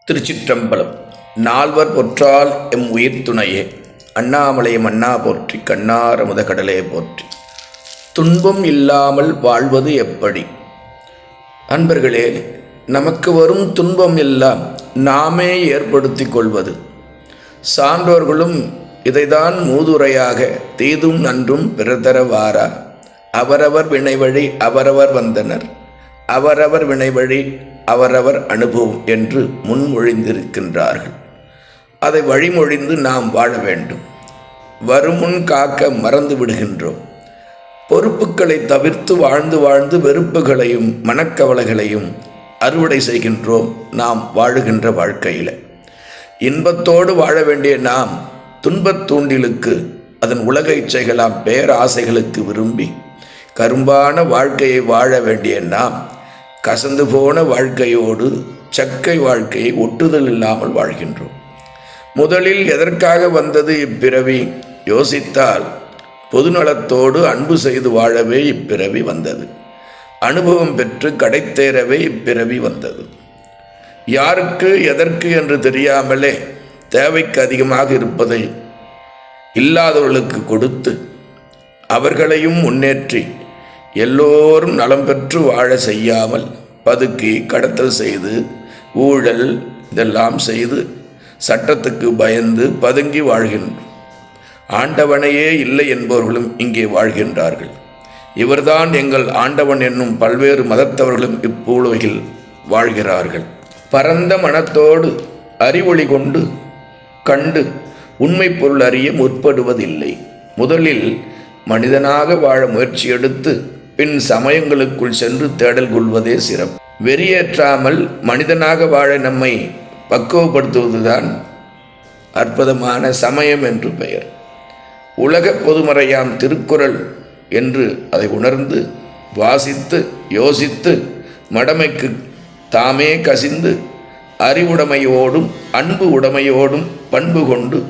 திருச்சிற்றம்பலம். நால்வர் பொற்றால் எம் உயிர் துணையே. அண்ணாமலைய மன்னா போற்றி, கண்ணார முத கடலே போற்றி. துன்பம் இல்லாமல் வாழ்வது எப்படி? அன்பர்களே, நமக்கு வரும் துன்பம் எல்லாம் நாமே ஏற்படுத்தி கொள்வது. சான்றோர்களும் இதைதான் மூதுரையாக தீதும் நன்றும் பிறதரவாரா. அவரவர் வினைவழி அவரவர் வந்தனர், அவரவர் வினைவழி அவரவர் அனுபவம் என்று முன்மொழிந்திருக்கின்றார்கள். அதை வழிமொழிந்து நாம் வாழ வேண்டும். வருமுன் காக்க மறந்து விடுகின்றோம். பொறுப்புகளை தவிர்த்து வாழ்ந்து வாழ்ந்து வெறுப்புகளையும் மனக்கவலைகளையும் அறுவடை செய்கின்றோம் நாம் வாழுகின்ற வாழ்க்கையில். இன்பத்தோடு வாழ வேண்டிய நாம் துன்பத் தூண்டிலுக்கு, அதன் உலக இச்சைகளாம் பேராசைகளுக்கு விரும்பி கரும்பான வாழ்க்கையை வாழ வேண்டிய நாம் கசந்து போன வாழ்க்கையோடு சக்கை வாழ்க்கையை ஒட்டுதல் இல்லாமல் வாழ்கின்றோம். முதலில் எதற்காக வந்தது இப்பிறவி யோசித்தால் பொதுநலத்தோடு அன்பு செய்து வாழவே இப்பிறவி வந்தது. அனுபவம் பெற்று கடைத்தேரவே இப்பிறவி வந்தது. யாருக்கு எதற்கு என்று தெரியாமலே தேவைக்கு அதிகமாக இருப்பதை இல்லாதவர்களுக்கு கொடுத்து அவர்களையும் முன்னேற்றி எல்லோரும் நலம் பெற்று வாழ செய்யாமல் பதுக்கி கடத்தல் செய்து ஊழல் இதெல்லாம் செய்து சட்டத்துக்கு பயந்து பதுங்கி வாழ்கின்றோம். ஆண்டவனையே இல்லை என்பவர்களும் இங்கே வாழ்கின்றார்கள். இவர்தான் எங்கள் ஆண்டவன் என்னும் பல்வேறு மதத்தவர்களும் இப்பூலகில் வாழ்கிறார்கள். பரந்த மனத்தோடு அறிவொளி கொண்டு கண்டு உண்மை பொருள் அறிய முற்படுவதில்லை. முதலில் மனிதனாக வாழ முயற்சி எடுத்து பின் சமயங்களுக்குள் சென்று தேடல் கொள்வதே சிறப்பு. வெறியேற்றாமல் மனிதனாக வாழ நம்மை பக்குவப்படுத்துவதுதான் அற்புதமான சமயம் என்று பெயர். உலக பொதுமறையாம் திருக்குறள் என்று அதை உணர்ந்து வாசித்து யோசித்து மடமைக்கு தாமே கசிந்து அறிவுடைமையோடும் அன்பு உடைமையோடும் பண்பு கொண்டு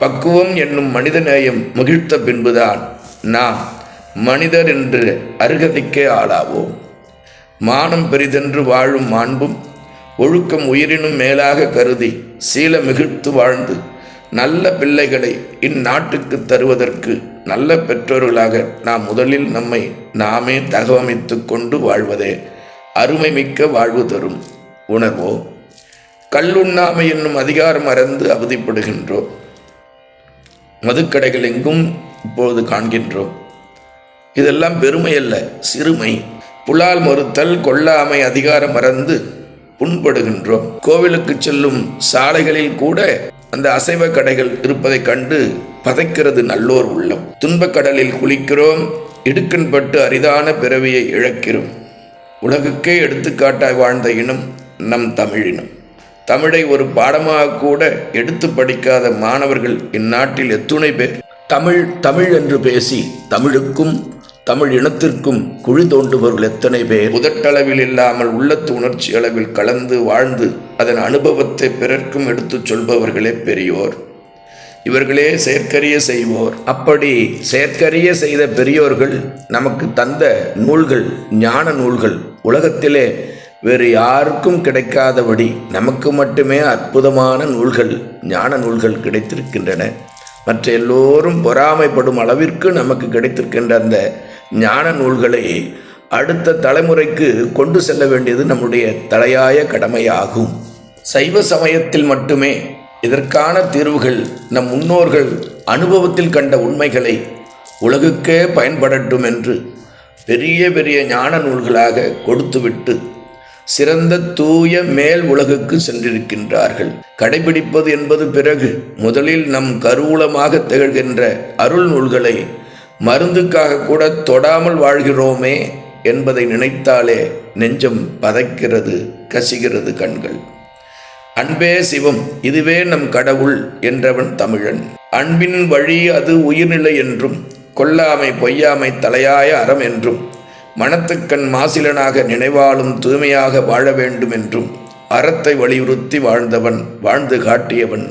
பக்குவம் என்னும் மனிதநேயம் மகிழ்த்த பின்புதான் நாம் மனிதர் என்று அருகதைக்கே ஆளாவோம். மானம் பெரிதென்று வாழும் மாண்பும் ஒழுக்கம் உயிரினும் மேலாக கருதி சீல மிகுத்து வாழ்ந்து நல்ல பிள்ளைகளை இந்நாட்டுக்கு தருவதற்கு நல்ல பெற்றோர்களாக நாம் முதலில் நம்மை நாமே தகவமைத்து கொண்டு வாழ்வதே அருமை மிக்க வாழ்வு தரும் உணர்வோ. கல்லுண்ணாமை என்னும் அதிகாரம் மறந்து அவதிப்படுகின்றோம். மதுக்கடைகள் எங்கும் இப்பொழுது காண்கின்றோம். இதெல்லாம் பெருமை அல்ல, சிறுமை. புலால் மறுத்தல் கொல்லாமை அதிகாரம் மறந்து புண்படுகின்றோம். கோவிலுக்கு செல்லும் சாலைகளில் கூட அந்த அசைவ கடைகள் இருப்பதை கண்டு பதைக்கிறது நல்லோர் உள்ளம். துன்பக்கடலில் குளிக்கிறோம், இடுக்கண்பட்டு அரிதான பிறவியை இழக்கிறோம். உலகுக்கே எடுத்துக்காட்டாய் வாழ்ந்த இனம் நம் தமிழினம். தமிழை ஒரு பாடமாக கூட எடுத்து படிக்காத மாணவர்கள் இந்நாட்டில் எத்துணை பேர். தமிழ் தமிழ் என்று பேசி தமிழுக்கும் தமிழ் இனத்திற்கும் குழி தோண்டுபவர்கள் எத்தனை பேர். முதட்டளவில் இல்லாமல் உள்ளத்து உணர்ச்சி அளவில் கலந்து வாழ்ந்து அதன் அனுபவத்தை பிறர்க்கும் எடுத்துச் சொல்பவர்களே பெரியோர். இவர்களே செயற்கரிய செய்வோர். அப்படி செயற்கரிய செய்த பெரியோர்கள் நமக்கு தந்த நூல்கள், ஞான நூல்கள் உலகத்திலே வேறு யாருக்கும் கிடைக்காதபடி நமக்கு மட்டுமே அற்புதமான நூல்கள், ஞான நூல்கள் கிடைத்திருக்கின்றன. மற்ற எல்லோரும் பொறாமைப்படும் அளவிற்கு நமக்கு கிடைத்திருக்கின்ற அந்த ஞான நூல்களை அடுத்த தலைமுறைக்கு கொண்டு செல்ல வேண்டியது நம்முடைய தலையாய கடமையாகும். சைவ சமயத்தில் மட்டுமே இதற்கான தீர்வுகள் நம் முன்னோர்கள் அனுபவத்தில் கண்ட உண்மைகளை உலகுக்கே பயன்படட்டும் என்று பெரிய பெரிய ஞான நூல்களாக கொடுத்துவிட்டு சிறந்த தூய மேல் உலகுக்கு சென்றிருக்கின்றார்கள். கடைபிடிப்பது என்பது பிறகு முதலில் நம் கருவூலமாக திகழ்கின்ற அருள் நூல்களை மருந்துக்காக கூட தொடாமல் வாழ்கிறோமே என்பதை நினைத்தாலே நெஞ்சம் பதைக்கிறது, கசிகிறது கண்கள். அன்பே சிவம், இதுவே நம் கடவுள் என்றவன் தமிழன். அன்பின் வழி அது உயிர்நிலை என்றும் கொல்லாமை பொய்யாமை தலையாய அறம் என்றும் மனத்துக்கண் மாசிலனாக நினைவாலும் தூய்மையாக வாழ வேண்டும் என்றும் அறத்தை வலியுறுத்தி வாழ்ந்தவன், வாழ்ந்து காட்டியவன்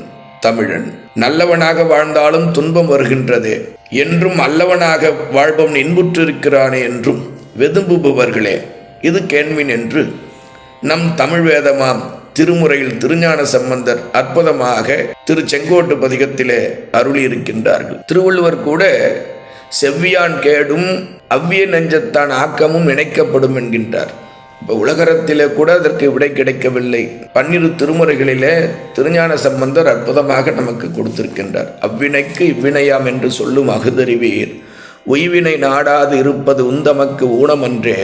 தமிழன். நல்லவனாக வாழ்ந்தாலும் துன்பம் வருகின்றதே என்றும் அல்லவனாக வாழ்பவன் இன்புற்றிருக்கிறானே என்றும் வெதும்புபவர்களே இது கேண்மின் என்று நம் தமிழ் வேதமாம் திருமுறையில் திருஞான சம்பந்தர் அற்புதமாக செங்கோட்டு பதிகத்திலே அருளியிருக்கின்றார்கள். திருவள்ளுவர் கூட செவ்வியான் கேடும் அவ்விய நெஞ்சத்தான் ஆக்கமும் இணைக்கப்படும் என்கின்றார். இப்போ உலகத்திலே கூட அதற்கு விடை கிடைக்கவில்லை. 12 திருமுறைகளிலே திருஞான சம்பந்தர் அற்புதமாக நமக்கு கொடுத்திருக்கின்றார். அவ்வினைக்கு இவ்வினையாம் என்று சொல்லும் அகுதறிவீர், உய்வினை நாடாது இருப்பது உந்தமக்கு ஊனமன்றே,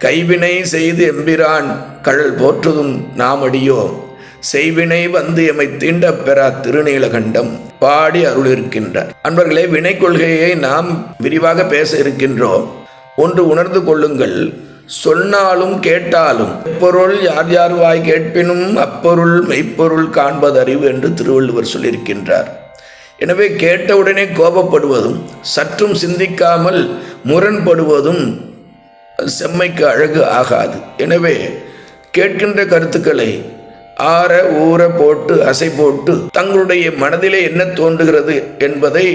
கைவினை செய்து எம்பிரான் கழல் போற்றுதும் நாமடியோ, செய்வினை வந்து எமை தீண்டப் பெறா திருநீலகண்டம் பாடி அருளிருக்கின்றார். அன்பர்களே, வினை கொள்கையை நாம் விரிவாக பேச இருக்கின்றோம். ஒன்று உணர்ந்து கொள்ளுங்கள், சொன்னாலும் கேட்டாலும் எப்பொருள் யார் யார் வாய் கேட்பினும் அப்பொருள் மெய்ப்பொருள் காண்பதறிவு என்று திருவள்ளுவர் சொல்லியிருக்கின்றார். எனவே கேட்டவுடனே கோபப்படுவதும் சற்றும் சிந்திக்காமல் முரண்படுவதும் செம்மைக்கு அழகு ஆகாது. எனவே கேட்கின்ற கருத்துக்களை ஆற ஊற போட்டு அசை போட்டு தங்களுடைய மனதிலே என்ன தோன்றுகிறது என்பதை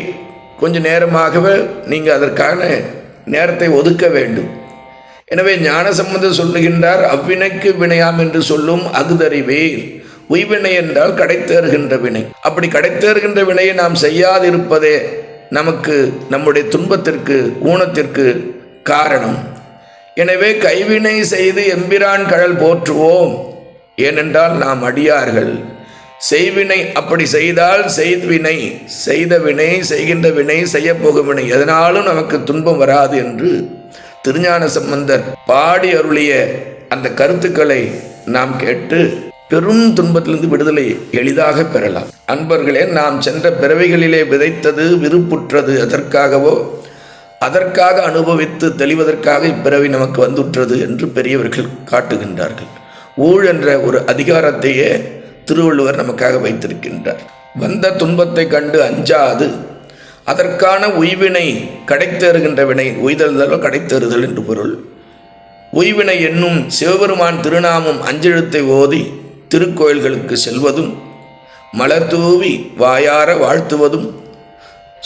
கொஞ்ச நேரமாகவே நீங்கள் அதற்கான நேரத்தை ஒதுக்க வேண்டும். எனவே ஞானசம்பந்தர் சொல்லுகின்றார், அவ்வினைக்கு வினையாம் என்று சொல்லும் அகுதறிவேல். உய்வினை என்றால் கடைத்தேறுகின்ற வினை. அப்படி கடைத்தேறுகின்ற வினையை நாம் செய்யாதிருப்பதே நமக்கு நம்முடைய துன்பத்திற்கு ஊனத்திற்கு காரணம். எனவே கைவினை செய்து எம்பிரான் கழல் போற்றுவோம். ஏனென்றால் நாம் அடியார்கள். செய்வினை அப்படி செய்தால் செய்வினை, செய்த வினை, செய்கின்ற வினை, செய்யப்போகும் வினை எதனாலும் நமக்கு துன்பம் வராது என்று திருஞான சம்பந்தர் பாடி அருளிய அந்த கருத்துக்களை நாம் கேட்டு பெரும் துன்பத்திலிருந்து விடுதலை எளிதாக பெறலாம். அன்பர்களே, நாம் சென்ற பிறவைகளிலே விதைத்தது விருப்புற்றது அதற்காகவோ அதற்காக அனுபவித்து தெளிவதற்காக இப்பிறவி நமக்கு வந்துற்றது என்று பெரியவர்கள் காட்டுகின்றார்கள். ஊழ் என்ற ஒரு அதிகாரத்தையே திருவள்ளுவர் நமக்காக வைத்திருக்கின்றார். வந்த துன்பத்தை கண்டு அஞ்சாது அதற்கான உய்வினை கடைத்தேறுகின்ற வினை, உய்தல் கடைத்தேறுதல் என்று பொருள். உய்வினை என்னும் சிவபெருமான் திருநாமம் அஞ்செழுத்தை ஓதி திருக்கோயில்களுக்கு செல்வதும், மலர் தூவி வாயார வாழ்த்துவதும்,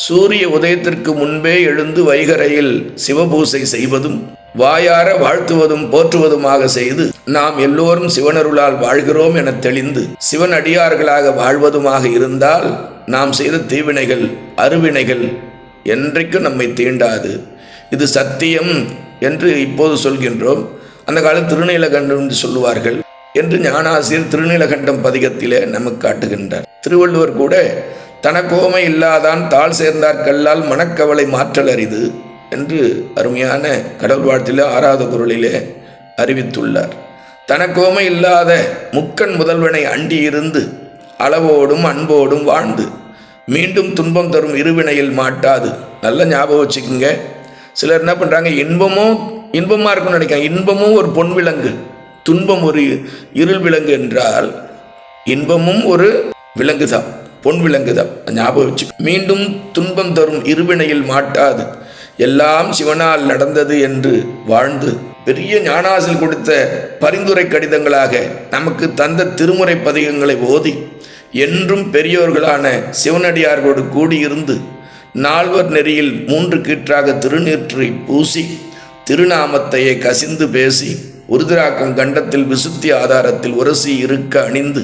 சூரிய உதயத்திற்கு முன்பே எழுந்து வைகரையில் சிவபூசை செய்வதும், வாயார வாழ்த்துவதும் போற்றுவதுமாக செய்து நாம் எல்லோரும் சிவனருளால் வாழ்கிறோம் என தெளிந்து சிவன் அடியார்களாக வாழ்வதுமாக இருந்தால் நாம் செய்த தீவினைகள் அருவினைகள் என்றைக்கும் நம்மை தீண்டாது. இது சத்தியம் என்று இப்போது சொல்கின்றோம். அந்த காலம் திருநீலகண்டம் என்று சொல்லுவார்கள் என்று ஞானாசிரியர் திருநீலகண்டம் பதிகத்திலே நமக்கு காட்டுகின்றார். திருவள்ளுவர் கூட தனக்கோமை இல்லாதான் தாழ் சேர்ந்தார் கல்லால் மனக்கவலை மாற்றல் அரிது என்று அருமையான கடவுள் வாழ்த்திலே 6வது குறளிலே அறிவித்துள்ளார். தனக்கோமை இல்லாத முக்கண் முதல்வனை அண்டி இருந்து அளவோடும் அன்போடும் வாழ்ந்து மீண்டும் துன்பம் தரும் இருவினையில் மாட்டாது. நல்ல ஞாபகம் வச்சுக்கோங்க. சிலர் என்ன பண்ணுறாங்க, இன்பமாக இருக்கும்னு நினைக்கிறாங்க. இன்பமும் ஒரு பொன் விலங்கு, துன்பம் ஒரு இருள் விலங்கு என்றால் இன்பமும் ஒரு விலங்கு தான், பொன் விலங்கு தான். ஞாபகம் வச்சு மீண்டும் துன்பம் தரும் இருவினையில் மாட்டாது, எல்லாம் சிவனால் நடந்தது என்று வாழ்ந்து பெரிய ஞானாசில் கொடுத்த பரிந்துரை கடிதங்களாக நமக்கு தந்த திருமுறை பதிகங்களை ஓதி என்றும் பெரியோர்களான சிவனடியார்களோடு கூடியிருந்து 4 நெறியில் 3 கீற்றாக திருநீற்றை பூசி திருநாமத்தையே கசிந்து பேசி உருதிராக்கம் கண்டத்தில் விசுத்தி ஆதாரத்தில் உரசி இருக்க அணிந்து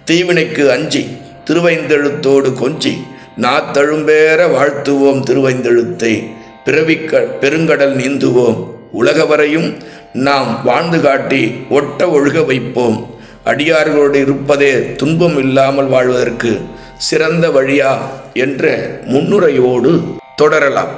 தீவினைக்கு அஞ்சி திருவைந்தெழுத்தோடு கொஞ்சி நாத்தழும்பேற வாழ்த்துவோம் திருவைந்தெழுத்தை பெருங்கடல் நீந்துவோம் உலகவரையும் நாம் வாழ்ந்து காட்டி ஒட்ட ஒழுக வைப்போம். அடியார்களோடு இருப்பதே துன்பம் இல்லாமல் வாழ்வதற்கு சிறந்த வழியா என்ற முன்னுரையோடு தொடரலாம்.